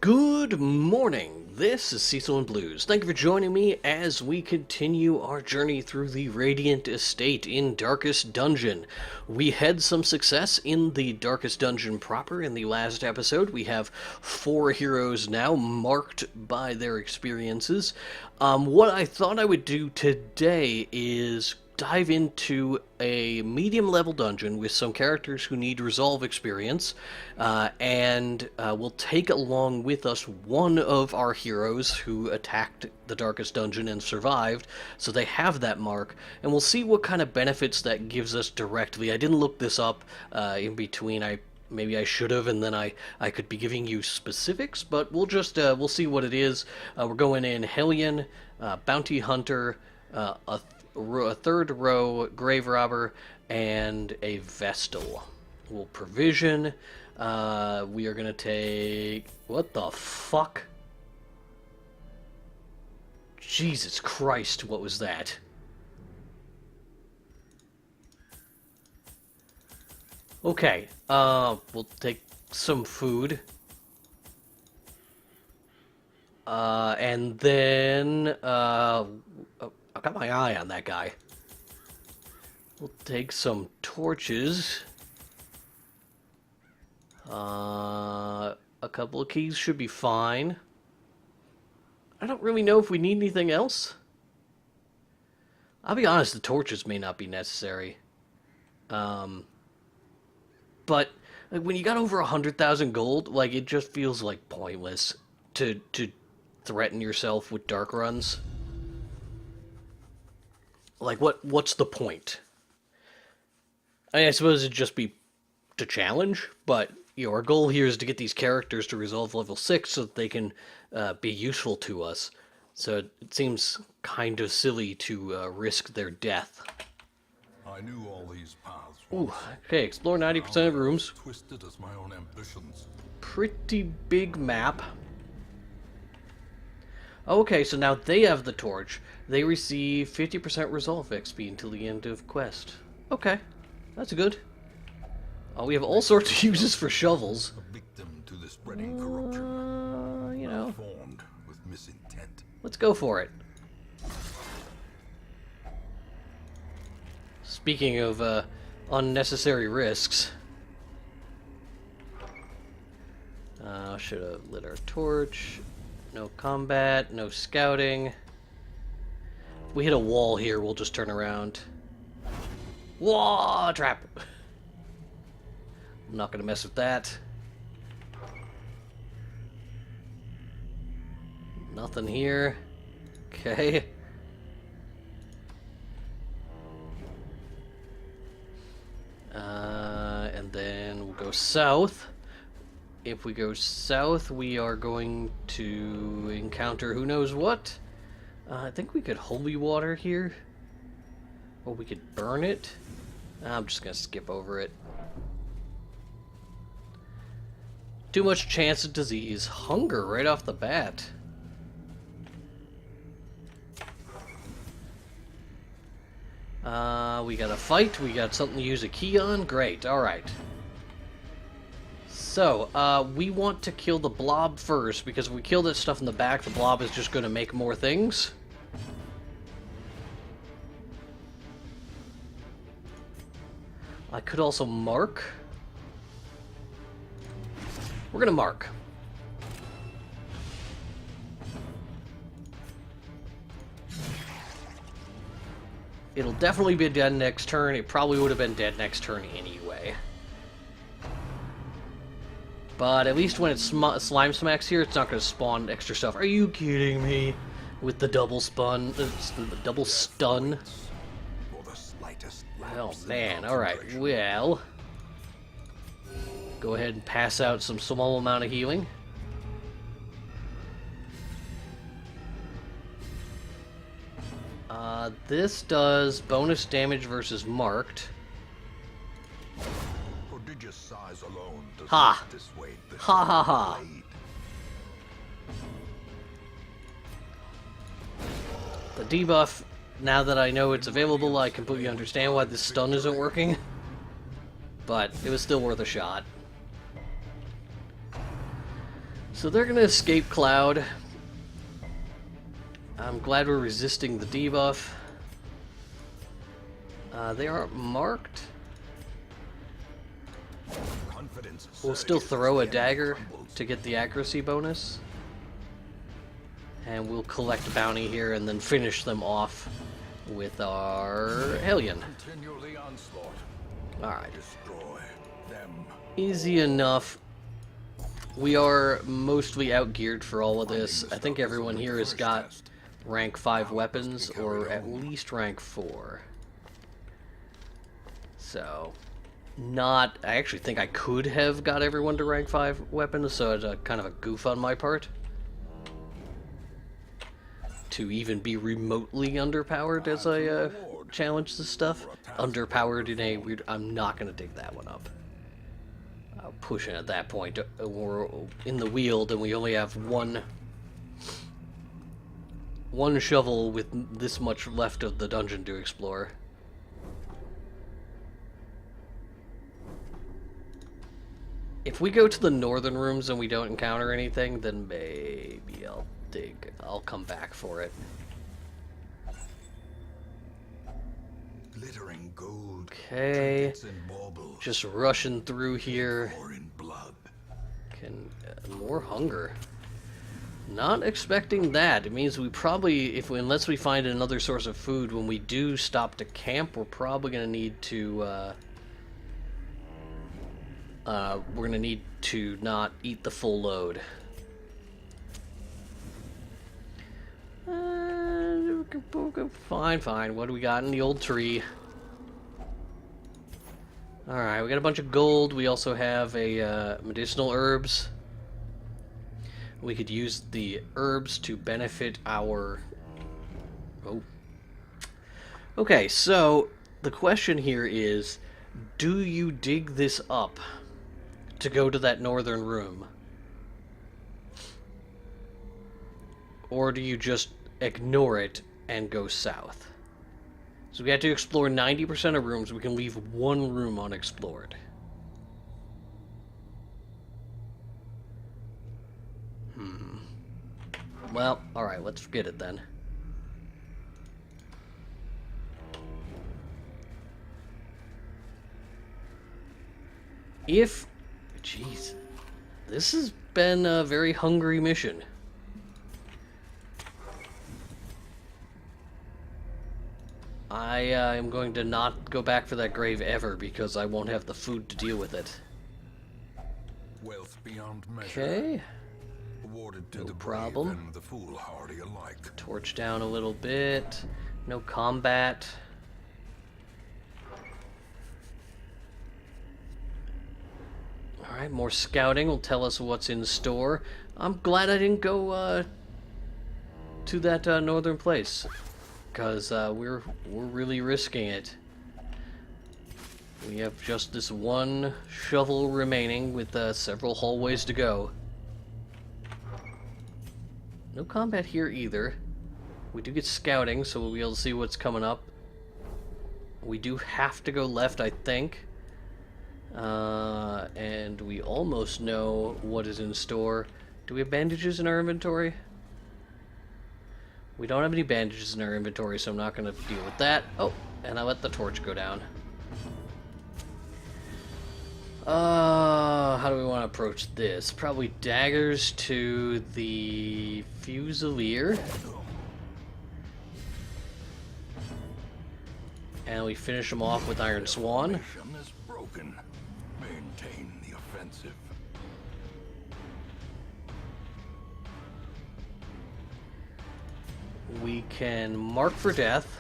Good morning, this is Cecil and Blues. Thank you for joining me as we continue our journey through the Radiant Estate in Darkest Dungeon. We had some success in the Darkest Dungeon proper in the last episode. We have 4 heroes now marked by their experiences. What I thought I would do today is dive into a medium level dungeon with some characters who need resolve experience, and we'll take along with us one of our heroes who attacked the darkest dungeon and survived, so they have that mark, and we'll see what kind of benefits that gives us directly. I didn't look this up in between. Maybe I should have, and then I could be giving you specifics, but we'll see what it is. We're going in Hellion, Bounty Hunter, a third row grave robber, and a vestal. We'll provision. We are gonna take... What the fuck? Jesus Christ, what was that? Okay, we'll take some food. And then, I've got my eye on that guy. We'll take some torches. A couple of keys should be fine. I don't really know if we need anything else. I'll be honest, the torches may not be necessary. But like, when you got over 100,000 gold, like, it just feels like pointless to threaten yourself with dark runs. Like, what's the point? I suppose it'd just be to challenge, but, you know, our goal here is to get these characters to resolve level 6 so that they can be useful to us. So it seems kind of silly to risk their death. I knew all these paths. Ooh, okay, explore 90% of rooms. Twisted as my own ambitions. Pretty big map. Okay, so now they have the torch. They receive 50% resolve XP until the end of quest. Okay, that's good. We have all sorts of uses for shovels. A victim to the spreading corruption. You know, Formed with misintent. let's go for it. Speaking of unnecessary risks, should have lit our torch. No combat, no scouting. If we hit a wall here, we'll just turn around. Whoa, trap! I'm not gonna mess with that. Nothing here. Okay. And then we'll go south. If we go south, we are going to encounter who knows what. I think we could holy water here. Or we could burn it. I'm just going to skip over it. Too much chance of disease. Hunger right off the bat. We got a fight. We got something to use a key on. Great. Alright. So, we want to kill the blob first, because if we kill that stuff in the back, the blob is just going to make more things. I could also mark. We're going to mark. It'll definitely be dead next turn. It probably would have been dead next turn anyway. But at least when it's slime smacks here, it's not going to spawn extra stuff. Are you kidding me? With the double stun. Oh man, alright. Well, go ahead and pass out some small amount of healing. This does bonus damage versus marked. Prodigious size alone does Ha! not dissuade the Ha ha ha! blade. The debuff, now that I know it's available, I completely understand why this stun isn't working. But it was still worth a shot. So they're gonna escape Cloud. I'm glad we're resisting the debuff. They aren't marked. We'll still throw a dagger to get the accuracy bonus. And we'll collect bounty here and then finish them off with our Hellion. Alright. Easy enough. We are mostly outgeared for all of this. I think everyone here has got rank 5 weapons, or at least rank 4. So, I actually think I could have got everyone to rank 5 weapons, so it's a kind of a goof on my part. To even be remotely underpowered as I challenge this stuff. Underpowered in a weird... I'm not going to dig that one up. Pushing at that point. We're in the Weald and we only have one shovel with this much left of the dungeon to explore. If we go to the northern rooms and we don't encounter anything, then maybe I'll come back for it. Glittering gold. Okay. Just rushing through here. More hunger. Not expecting that. It means we probably, unless we find another source of food, when we do stop to camp, we're probably going to need to not eat the full load. Fine. What do we got in the old tree? Alright, we got a bunch of gold. We also have a medicinal herbs. We could use the herbs to benefit our... Oh. Okay, so the question here is, do you dig this up to go to that northern room? Or do you just ignore it and go south? So we have to explore 90% of rooms. We can leave one room unexplored. Well, alright, let's forget it then. Jeez. This has been a very hungry mission. I am going to not go back for that grave ever because I won't have the food to deal with it. Wealth beyond measure. Okay. Awarded to No the problem. brave and the foolhardy alike. Torch down a little bit. No combat. Alright, more scouting will tell us what's in store. I'm glad I didn't go to that northern place, because we're really risking it. We have just this one shovel remaining with several hallways to go. No combat here either. We do get scouting, so we'll be able to see what's coming up. We do have to go left, I think. And we almost know what is in store. Do we have bandages in our inventory? We don't have any bandages in our inventory, so I'm not going to deal with that. Oh, and I let the torch go down. How do we want to approach this? Probably daggers to the Fusilier. And we finish him off with Iron Swan. Is broken. Maintain the offensive. We can mark for death.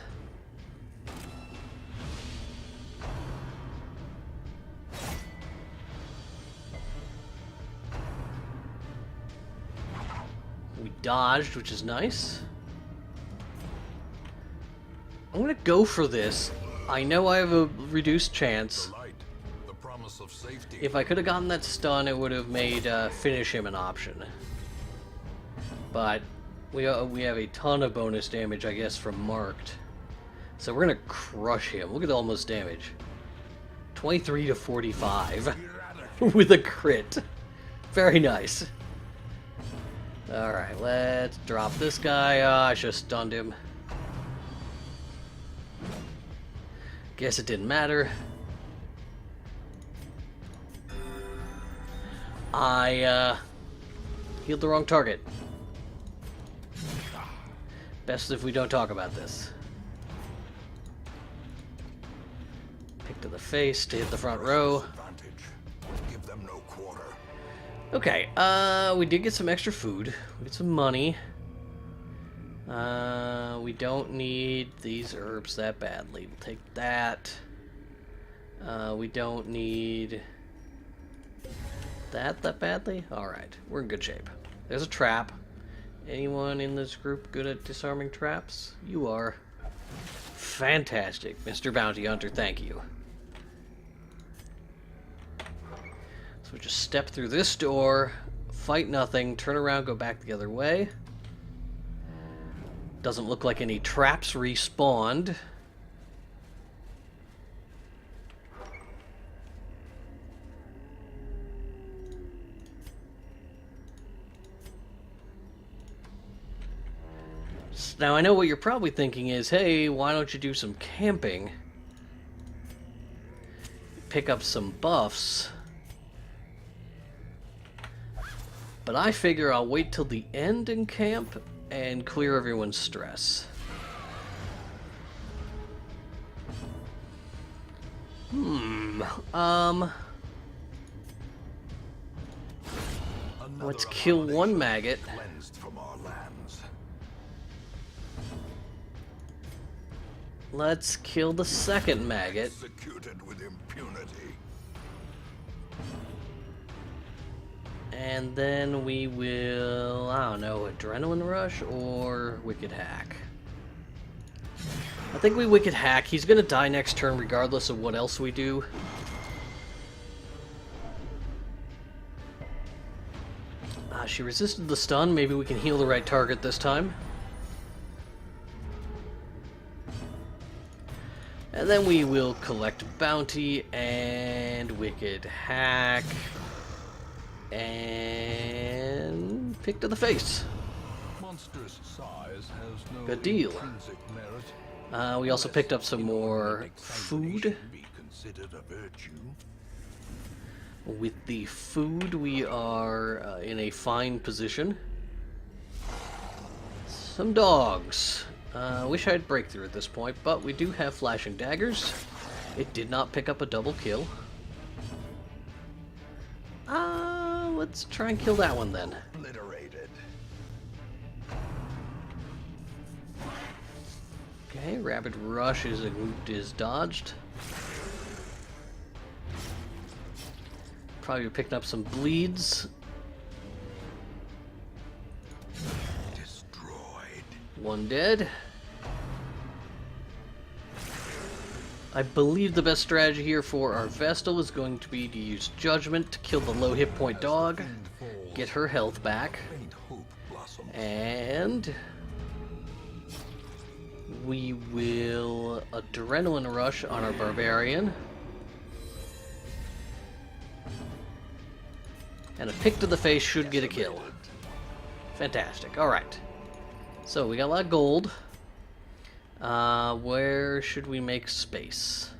We dodged, which is nice. I'm gonna go for this. I know I have a reduced chance. The light, the promise of safety. If I could have gotten that stun, it would have made finish him an option. But we have a ton of bonus damage, I guess, from marked. So we're gonna crush him. Look at the almost damage. 23 to 45 with a crit. Very nice. Alright, let's drop this guy. I should have stunned him. Guess it didn't matter. I healed the wrong target. Best if we don't talk about this. Pick to the face to hit the front row. Give them no quarter. Okay, we did get some extra food. We get some money. We don't need these herbs that badly. We'll take that. We don't need that badly? Alright, we're in good shape. There's a trap. Anyone in this group good at disarming traps? You are. Fantastic, Mr. Bounty Hunter, thank you. So we just step through this door, fight nothing, turn around, go back the other way. Doesn't look like any traps respawned. Now, I know what you're probably thinking is, hey, why don't you do some camping? Pick up some buffs. But I figure I'll wait till the end and camp and clear everyone's stress. Let's kill one maggot. Cleansed from our lands. Let's kill the second maggot. Executed with impunity. And then we will, I don't know, Adrenaline Rush or Wicked Hack. I think we Wicked Hack. He's gonna die next turn regardless of what else we do. She resisted the stun. Maybe we can heal the right target this time. And then we will collect bounty and Wicked Hack. And pick to the face. Monstrous size has no Good deal. intrinsic merit. We also picked up some In order to more make food. salvation be considered a virtue. With the food, we are in a fine position. Some dogs. Wish I had breakthrough at this point, but we do have flashing daggers. It did not pick up a double kill. Let's try and kill that one then. Obliterated. Okay, Rapid Rush is dodged. Probably picking up some bleeds. Destroyed. One dead. I believe the best strategy here for our Vestal is going to be to use Judgment to kill the low hit point dog, get her health back, Faint hope blossoms. and we will Adrenaline Rush on our Barbarian. And a pick to the face should get a kill. Fantastic. Alright. So we got a lot of gold. Where should we make space?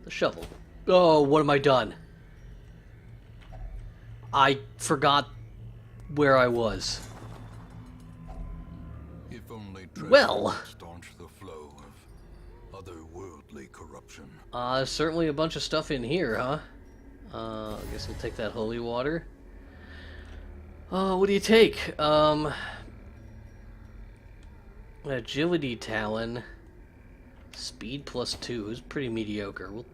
The shovel. Oh, what am I done? I forgot where I was. If only treasure Well. would staunch the flow of otherworldly corruption. There's certainly a bunch of stuff in here, huh? I guess we'll take that holy water. What do you take? Agility Talon. Speed +2 is pretty mediocre. We'll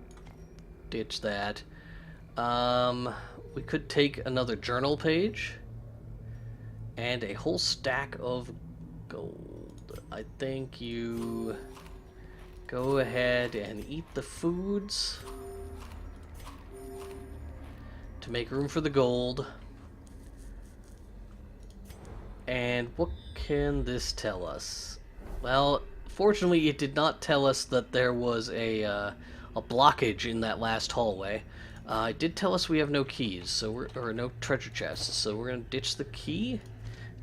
ditch that. We could take another journal page. And a whole stack of gold. I think you go ahead and eat the foods to make room for the gold. And what can this tell us? Well, fortunately it did not tell us that there was a blockage in that last hallway. It did tell us we have no keys, so or no treasure chests, so we're gonna ditch the key,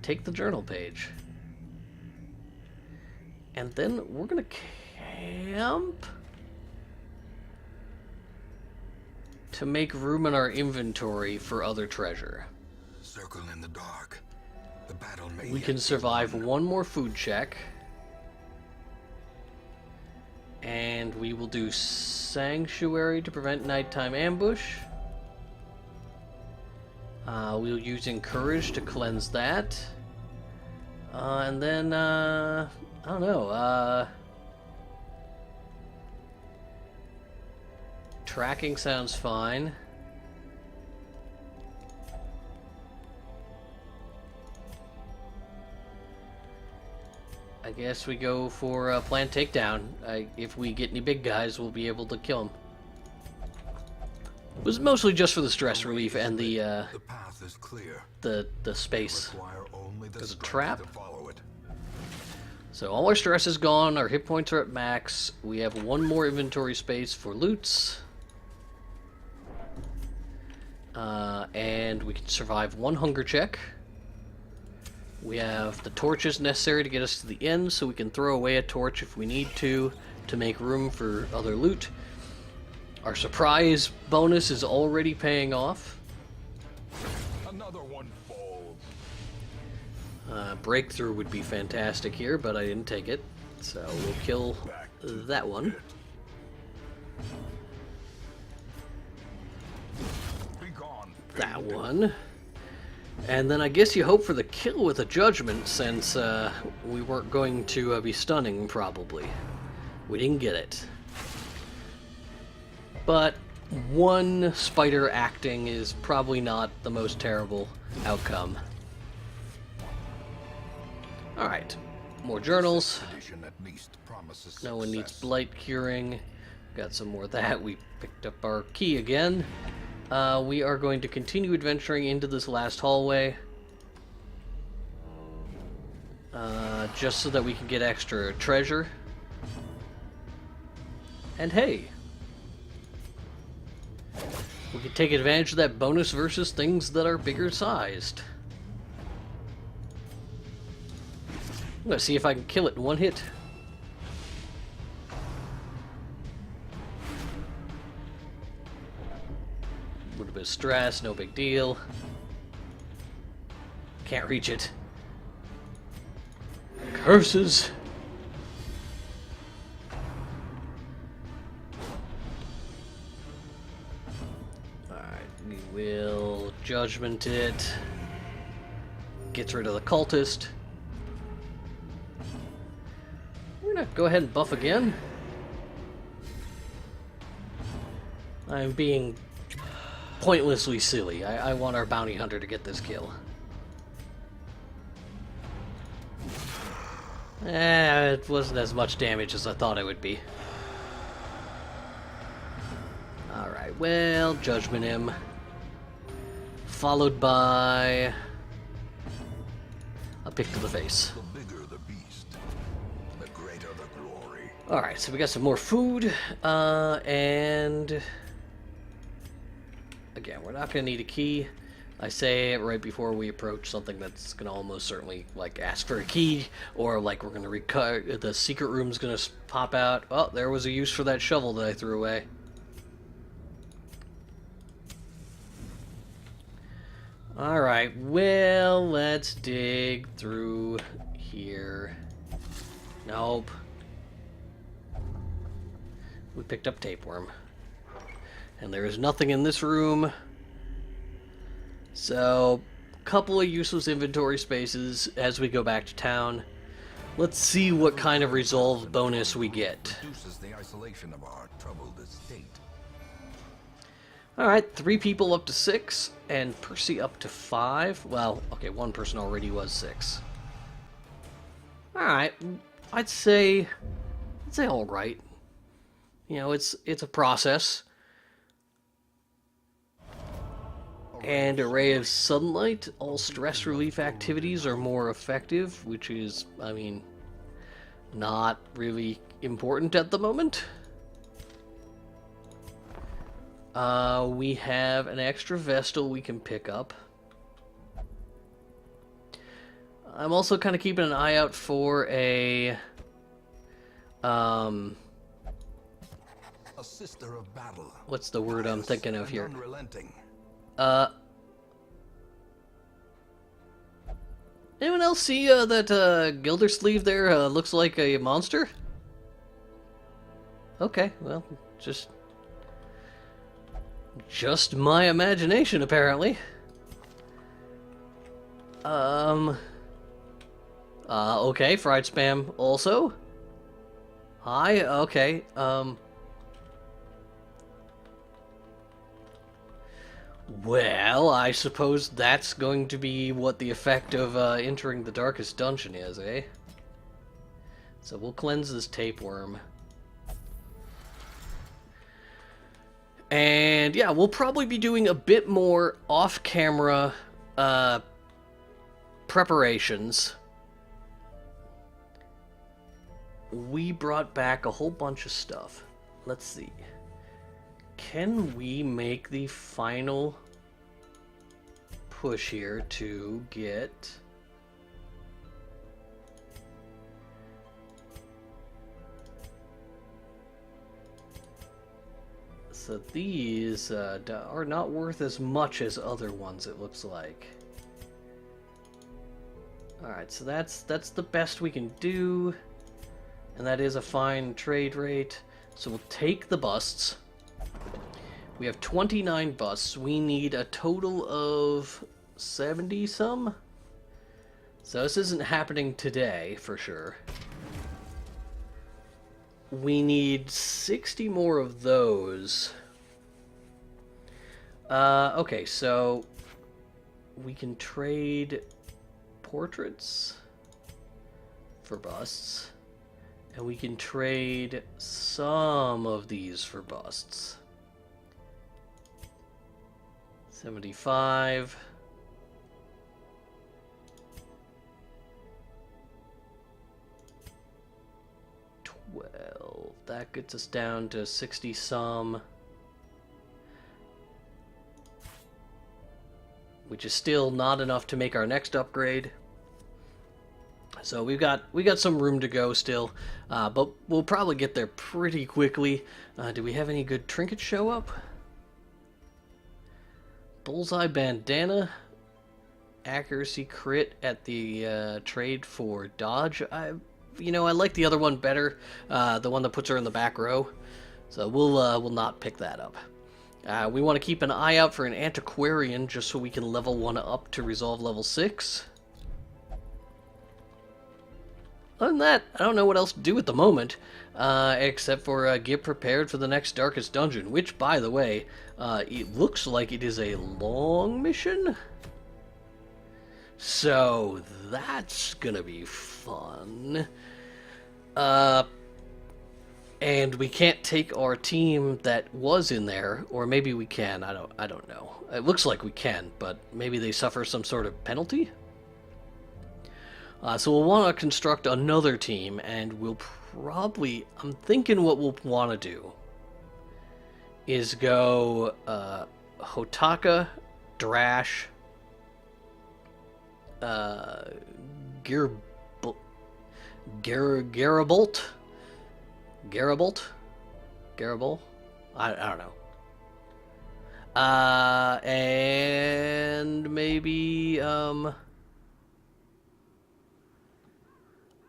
take the journal page, and then we're gonna camp to make room in our inventory for other treasure. Circle in the dark. The battle may We yet can be survive won. one more food check. And we will do Sanctuary to prevent nighttime ambush. We'll use Encourage to cleanse that. And then, I don't know, Tracking sounds fine. I guess we go for plant takedown. If we get any big guys, we'll be able to kill them. It was mostly just for the stress relief and the path is clear. the space. Require only the There's a strength trap. to follow it. So all our stress is gone. Our hit points are at max. We have one more inventory space for loots. And we can survive one hunger check. We have the torches necessary to get us to the end, so we can throw away a torch if we need to make room for other loot. Our surprise bonus is already paying off. Another one falls. Breakthrough would be fantastic here, but I didn't take it, so we'll kill that one. Be gone. That one. And then I guess you hope for the kill with a judgment, since we weren't going to be stunning, probably. We didn't get it. But one spider acting is probably not the most terrible outcome. Alright, more journals. Expedition at least promises No one needs success. blight curing. Got some more of that. We picked up our key again. We are going to continue adventuring into this last hallway. Just so that we can get extra treasure. And hey, we can take advantage of that bonus versus things that are bigger sized. I'm gonna see if I can kill it in one hit. A little bit of stress, no big deal. Can't reach it. Curses! Alright, we will judgment it. Gets rid of the cultist. We're gonna go ahead and buff again. I'm being pointlessly silly. I want our bounty hunter to get this kill. It wasn't as much damage as I thought it would be. Alright, well, judgment him. Followed by a pick to the face. The bigger the beast, the greater the glory. Alright, so we got some more food, and again, we're not going to need a key. I say it right before we approach something that's going to almost certainly, like, ask for a key, or, like, we're going to recover, the secret room's going to pop out. Oh, there was a use for that shovel that I threw away. Alright, well, let's dig through here. Nope. We picked up tapeworm. And there is nothing in this room. So, a couple of useless inventory spaces as we go back to town. Let's see what kind of resolve bonus we get. Reduces the isolation of our troubled estate. Alright, 3 people up to 6, and Percy up to 5. Well, okay, one person already was 6. Alright, I'd say alright. You know, it's a process. And a ray of sunlight, all stress relief activities are more effective, which is, I mean, not really important at the moment. We have an extra Vestal we can pick up. I'm also kind of keeping an eye out for a sister of battle. what's the word I'm thinking of and here? Unrelenting. Anyone else see that Gildersleeve there looks like a monster? Okay, well, just my imagination, apparently. Okay, fried spam also. Hi, okay, well, I suppose that's going to be what the effect of entering the darkest dungeon is, eh? So we'll cleanse this tapeworm. And yeah, we'll probably be doing a bit more off-camera preparations. We brought back a whole bunch of stuff. Let's see. Can we make the final push here to get... So these are not worth as much as other ones, it looks like. Alright, so that's the best we can do. And that is a fine trade rate. So we'll take the busts. We have 29 busts. We need a total of 70 some. So this isn't happening today, for sure. We need 60 more of those. Okay, so we can trade portraits for busts. And we can trade some of these for busts. 75. That gets us down to 60 some. Which is still not enough to make our next upgrade. So we got some room to go still, but we'll probably get there pretty quickly. Do we have any good trinkets show up? Bullseye bandana, accuracy crit at the trade for dodge. I like the other one better, the one that puts her in the back row. So we'll not pick that up. We want to keep an eye out for an antiquarian just so we can level one up to resolve level 6. Other than that, I don't know what else to do at the moment, except for get prepared for the next darkest dungeon, which, by the way, it looks like it is a long mission. So that's gonna be fun. And we can't take our team that was in there, or maybe we can. I don't know. It looks like we can, but maybe they suffer some sort of penalty. So we'll want to construct another team, and we'll probably... I'm thinking what we'll want to do is go Hotaka, Drash, Garibolt? I don't know. And maybe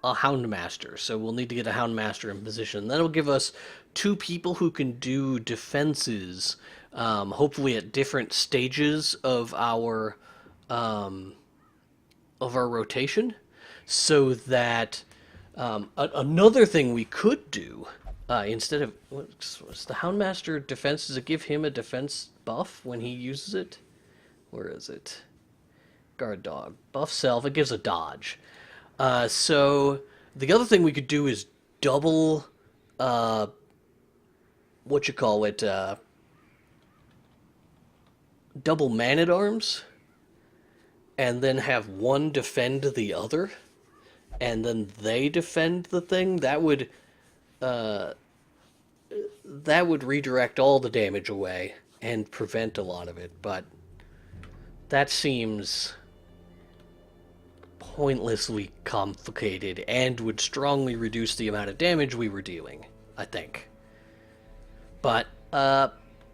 a Houndmaster. So we'll need to get a Houndmaster in position. That'll give us 2 people who can do defenses, hopefully at different stages of our rotation, so that another thing we could do instead of what's the Houndmaster defense? Does it give him a defense buff when he uses it? Where is it? Guard dog buff self. It gives a dodge. So the other thing we could do is double, double man-at-arms, and then have one defend the other, and then they defend the thing. That would redirect all the damage away, and prevent a lot of it, but that seems pointlessly complicated and would strongly reduce the amount of damage we were dealing, I think. But I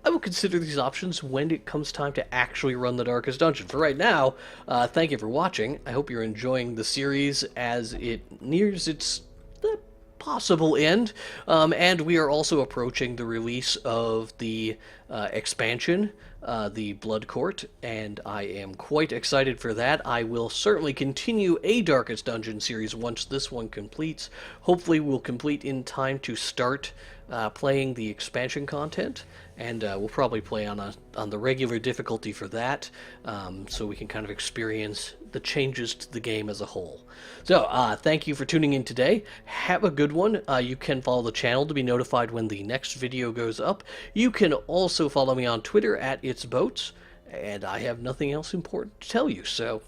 will consider these options when it comes time to actually run the Darkest Dungeon. For right now, thank you for watching. I hope you're enjoying the series as it nears its possible end. And we are also approaching the release of the expansion, the Blood Court, and I am quite excited for that. I will certainly continue a Darkest Dungeon series once this one completes. Hopefully we'll complete in time to start playing the expansion content, and we'll probably play on the regular difficulty for that, so we can kind of experience the changes to the game as a whole. So, thank you for tuning in today. Have a good one. You can follow the channel to be notified when the next video goes up. You can also follow me on Twitter at itsboats, and I have nothing else important to tell you, so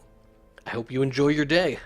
I hope you enjoy your day.